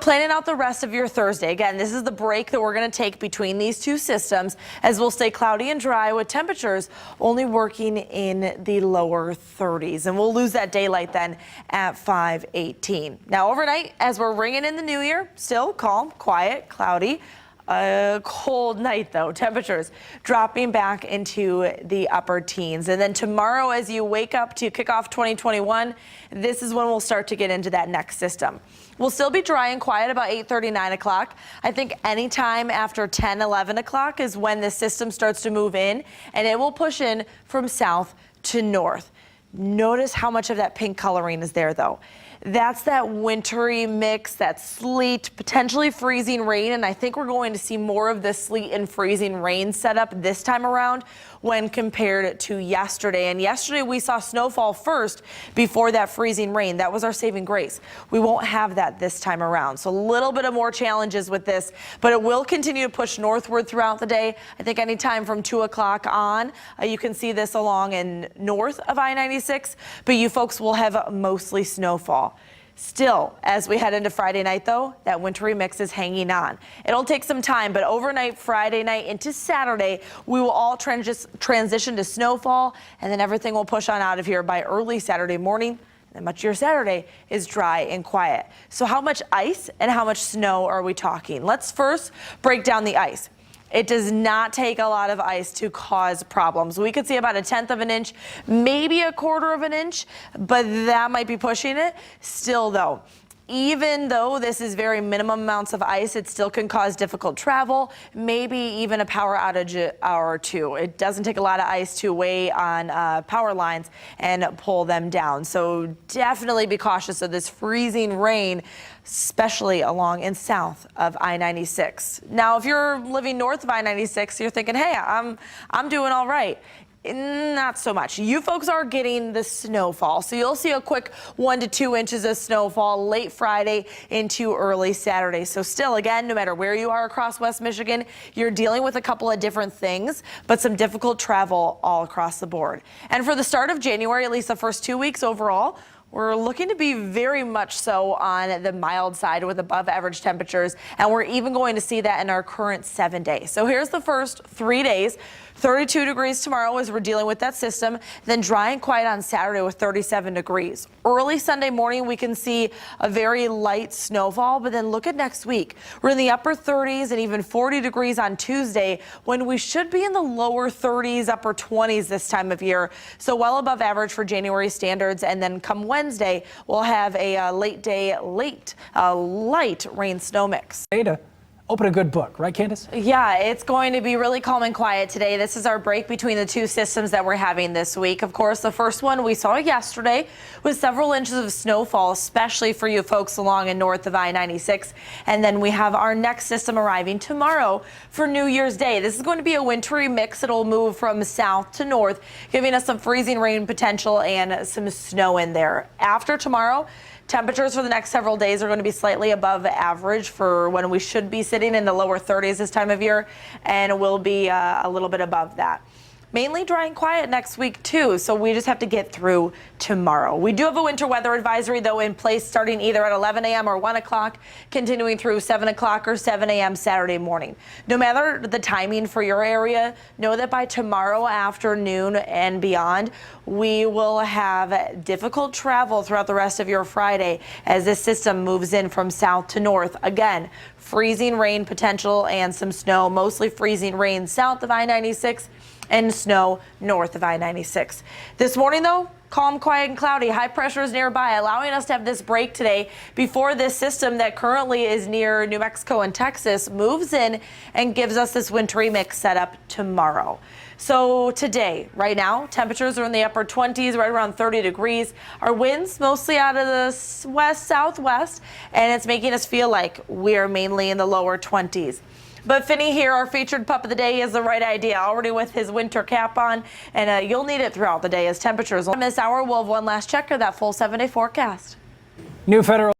planning out the rest of your Thursday, again, this is the break that we're going to take between these two systems as we'll stay cloudy and dry with temperatures only working in the lower 30s. And we'll lose that daylight then at 5:18. Now overnight, as we're ringing in the new year, still calm, quiet, cloudy. A cold night though, temperatures dropping back into the upper teens. And then tomorrow as you wake up to kick off 2021, this is when we'll start to get into that next system. We'll still be dry and quiet about 8:30, 9 o'clock. I think anytime after 10, 11 o'clock is when the system starts to move in, and it will push in from south to north. Notice how much of that pink coloring is there though. That's that wintry mix, that sleet, potentially freezing rain, and I think we're going to see more of the sleet and freezing rain setup this time around when compared to yesterday. And yesterday we saw snowfall first before that freezing rain. That was our saving grace. We won't have that this time around. So a little bit of more challenges with this, but it will continue to push northward throughout the day. I think anytime from 2 o'clock on, you can see this along and north of I-96, but you folks will have mostly snowfall. Still, as we head into Friday night, though, that wintry mix is hanging on. It'll take some time, but overnight, Friday night into Saturday, we will all transition to snowfall, and then everything will push on out of here by early Saturday morning. And much of your Saturday is dry and quiet. So how much ice and how much snow are we talking? Let's first break down the ice. It does not take a lot of ice to cause problems. We could see about 1/10 of an inch, maybe 1/4 of an inch, but that might be pushing it. Still though, even though this is very minimum amounts of ice, it still can cause difficult travel, maybe even a power outage or two. It doesn't take a lot of ice to weigh on power lines and pull them down. So definitely be cautious of this freezing rain, especially along and south of I-96. Now, if you're living north of I-96, you're thinking, hey, I'm doing all right. Not so much. You folks are getting the snowfall, so you'll see a quick 1 to 2 inches of snowfall late Friday into early Saturday. So still, again, no matter where you are across West Michigan, you're dealing with a couple of different things, but some difficult travel all across the board. And for the start of January, at least the first 2 weeks overall, we're looking to be very much so on the mild side with above average temperatures, and we're even going to see that in our current 7 days. So here's the first 3 days. 32 degrees tomorrow as we're dealing with that system, then dry and quiet on Saturday with 37 degrees. Early Sunday morning, we can see a very light snowfall, but then look at next week. We're in the upper 30s and even 40 degrees on Tuesday when we should be in the lower 30s, upper 20s this time of year. So well above average for January standards. And then come Wednesday, we'll have a light rain snow mix. Open a good book, right, Candace? Yeah, it's going to be really calm and quiet today. This is our break between the two systems that we're having this week. Of course, the first one we saw yesterday with several inches of snowfall, especially for you folks along and north of I-96. And then we have our next system arriving tomorrow for New Year's Day. This is going to be a wintry mix. It'll move from south to north, giving us some freezing rain potential and some snow in there. After tomorrow, temperatures for the next several days are going to be slightly above average for when we should be sitting in the lower 30s this time of year, and we'll be a little bit above that. Mainly dry and quiet next week too, so we just have to get through tomorrow. We do have a winter weather advisory though in place starting either at 11 a.m. or 1 o'clock, continuing through 7 o'clock or 7 a.m. Saturday morning. No matter the timing for your area, know that by tomorrow afternoon and beyond, we will have difficult travel throughout the rest of your Friday as this system moves in from south to north. Again, freezing rain potential and some snow, mostly freezing rain south of I-96 and snow north of I-96. This morning though, calm, quiet, and cloudy. High pressure is nearby, allowing us to have this break today before this system that currently is near New Mexico and Texas moves in and gives us this wintry mix setup tomorrow. So today, right now, temperatures are in the upper 20s, right around 30 degrees. Our winds mostly out of the west-southwest, and it's making us feel like we're mainly in the lower 20s. But Finney here, our featured pup of the day, is the right idea, already with his winter cap on, and you'll need it throughout the day as temperatures. On this hour, we'll have one last check of that full 7-day forecast. New federal